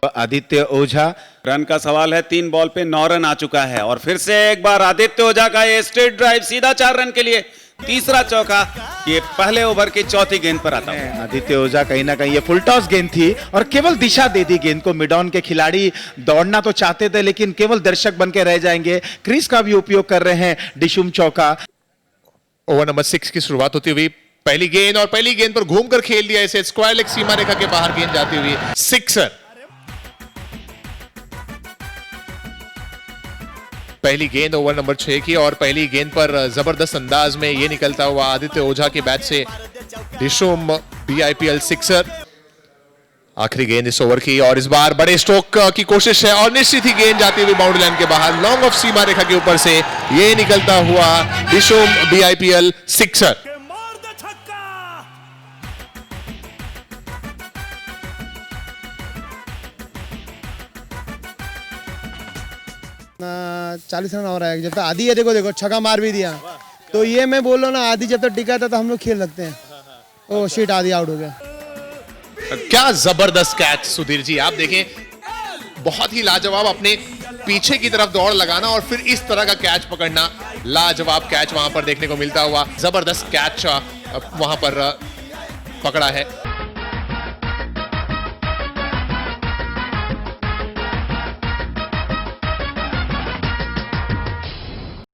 आदित्य ओझा। Run का सवाल है, 3 बॉल पे 9 रन आ चुका है और फिर से एक बार आदित्य ओझा का ये स्ट्रेट ड्राइव सीधा 4 रन के लिए, तीसरा चौका ये पहले ओवर की चौथी गेंद पर आता है। आदित्य ओझा कहीं ना कहीं ये फुल टॉस गेंद थी और केवल दिशा दे दी गेंद को। मिड ऑन के खिलाड़ी दौड़ना तो चाहते थे लेकिन केवल दर्शक बन के रह जाएंगे। क्रीज का भी उपयोग कर रहे हैं डिशुम चौका। ओवर नंबर 6 की शुरुआत होती हुई पहली गेंद, और पहली गेंद पर घूमकर खेल दिया इसे, स्क्वायर लेग सीमा रेखा के बाहर गेंद जाती हुई सिक्सर। पहली गेंद ओवर नंबर 6 की, और पहली गेंद पर जबरदस्त अंदाज में ये निकलता हुआ आदित्य ओझा के बैट से डिशुम BIPL सिक्सर। आखिरी गेंद इस ओवर की, और इस बार बड़े स्ट्रोक की कोशिश है और निश्चित ही गेंद जाती हुई बाउंड्री लाइन के बाहर, लॉन्ग ऑफ सीमा रेखा के ऊपर से ये निकलता हुआ डिशुम BIPL सिक्सर। ना 40 रन हो रहा है। जब तक आदि है, देखो छक्का मार भी दिया, तो ये मैं बोल रहा हूँ ना, आदि जब तक टिका था तो हम लोग खेल सकते हैं। ओह शिट, आदि आउट हो गया। क्या जबरदस्त कैच सुधीर जी, आप देखें, बहुत ही लाजवाब, अपने पीछे की तरफ दौड़ लगाना और फिर इस तरह का कैच पकड़ना, लाजवाब कैच वहां पर देखने को मिलता हुआ, जबरदस्त कैच वहां पर पकड़ा है।